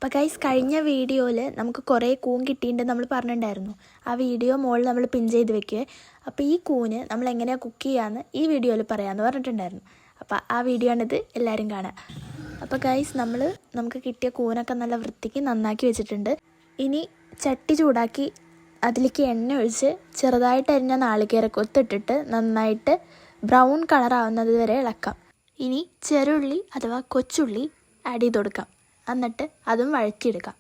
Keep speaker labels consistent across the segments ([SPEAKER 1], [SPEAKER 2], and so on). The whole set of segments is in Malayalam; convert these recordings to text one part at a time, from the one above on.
[SPEAKER 1] അപ്പോൾ ഗൈസ്, കഴിഞ്ഞ വീഡിയോയിൽ നമുക്ക് കുറേ കൂൺ കിട്ടിയിട്ടുണ്ട് നമ്മൾ പറഞ്ഞിട്ടുണ്ടായിരുന്നു. ആ വീഡിയോ മുകളിൽ നമ്മൾ പിൻ ചെയ്ത് വെക്കുക. അപ്പോൾ ഈ കൂന് നമ്മൾ എങ്ങനെയാണ് കുക്ക് ചെയ്യാമെന്ന് ഈ വീഡിയോയിൽ പറയാമെന്ന് പറഞ്ഞിട്ടുണ്ടായിരുന്നു. അപ്പോൾ ആ വീഡിയോ ആണിത്, എല്ലാവരും കാണാം. അപ്പോൾ ഗൈസ്, നമുക്ക് കിട്ടിയ കൂനൊക്കെ നല്ല വൃത്തിക്ക് നന്നാക്കി വെച്ചിട്ടുണ്ട്. ഇനി ചട്ടി ചൂടാക്കി അതിലേക്ക് എണ്ണ ഒഴിച്ച് ചെറുതായിട്ട് അരിഞ്ഞ നാളികേരക്കൊത്തിട്ടിട്ട് നന്നായിട്ട് ബ്രൗൺ കളറാവുന്നത് വരെ ഇളക്കാം. ഇനി ചെറുള്ളി അഥവാ കൊച്ചുള്ളി ആഡ് ചെയ്ത് കൊടുക്കാം. എന്നിട്ട് അതും വഴറ്റിയെടുക്കാം.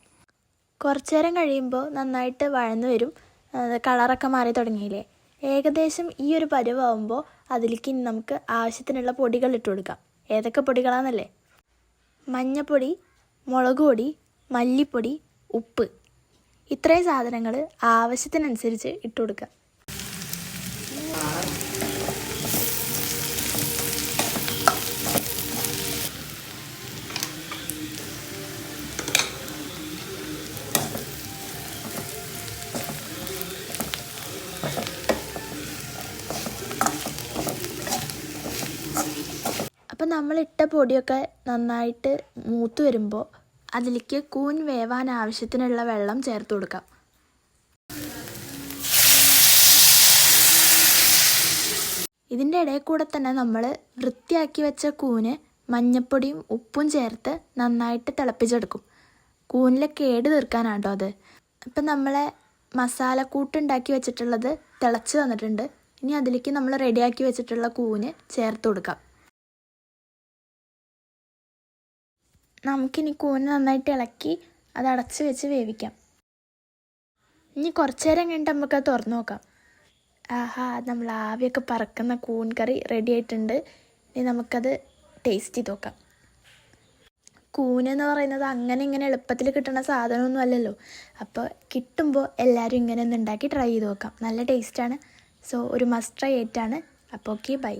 [SPEAKER 1] കുറച്ചു നേരം കഴിയുമ്പോൾ നന്നായിട്ട് വഴന്നു വരും. കളറൊക്കെ മാറി തുടങ്ങിയില്ലേ? ഏകദേശം ഈ ഒരു പരുവാകുമ്പോൾ അതിലേക്ക് ഇനി നമുക്ക് ആവശ്യത്തിനുള്ള പൊടികൾ ഇട്ട് കൊടുക്കാം. ഏതൊക്കെ പൊടികളാണെന്നല്ലേ? മഞ്ഞൾപ്പൊടി, മുളക് പൊടി, മല്ലിപ്പൊടി, ഉപ്പ്. ഇത്രയും സാധനങ്ങൾ ആവശ്യത്തിനനുസരിച്ച് ഇട്ട് കൊടുക്കുക. അപ്പോൾ നമ്മളിട്ട പൊടിയൊക്കെ നന്നായിട്ട് മൂത്ത് വരുമ്പോൾ അതിലേക്ക് കൂൻ വേവാൻ ആവശ്യത്തിനുള്ള വെള്ളം ചേർത്ത് കൊടുക്കാം. ഇതിൻ്റെ ഇടയിൽ കൂടെ തന്നെ നമ്മൾ വൃത്തിയാക്കി വെച്ച കൂന് മഞ്ഞൾപ്പൊടിയും ഉപ്പും ചേർത്ത് നന്നായിട്ട് തിളപ്പിച്ചെടുക്കും. കൂനിലെ കേട് തീർക്കാനാണ് കേട്ടോ അത്. ഇപ്പം നമ്മളെ മസാലക്കൂട്ടുണ്ടാക്കി വെച്ചിട്ടുള്ളത് തിളച്ച് വന്നിട്ടുണ്ട്. ഇനി അതിലേക്ക് നമ്മൾ റെഡിയാക്കി വെച്ചിട്ടുള്ള കൂന് ചേർത്ത് കൊടുക്കാം. നമുക്കിനി കൂന് നന്നായിട്ട് ഇളക്കി അത് അടച്ച് വെച്ച് വേവിക്കാം. ഇനി കുറച്ച് നേരം കഴിഞ്ഞിട്ട് നമുക്കത് തുറന്ന് നോക്കാം. ആഹാ, നമ്മൾ ആവിയൊക്കെ പറക്കുന്ന കൂൺ കറി റെഡി ആയിട്ടുണ്ട്. ഇനി നമുക്കത് ടേസ്റ്റ് ചെയ്ത് നോക്കാം. കൂനെന്ന് പറയുന്നത് അങ്ങനെ ഇങ്ങനെ എളുപ്പത്തിൽ കിട്ടുന്ന സാധനമൊന്നും അല്ലല്ലോ. അപ്പോൾ കിട്ടുമ്പോൾ എല്ലാവരും ഇങ്ങനെ ഒന്ന് ഉണ്ടാക്കി ട്രൈ ചെയ്ത് നോക്കാം. നല്ല ടേസ്റ്റാണ്. സോ ഒരു മസ്റ്റ് ട്രൈ ആയിട്ടാണ്. അപ്പോൾ ഓക്കെ, ബൈ.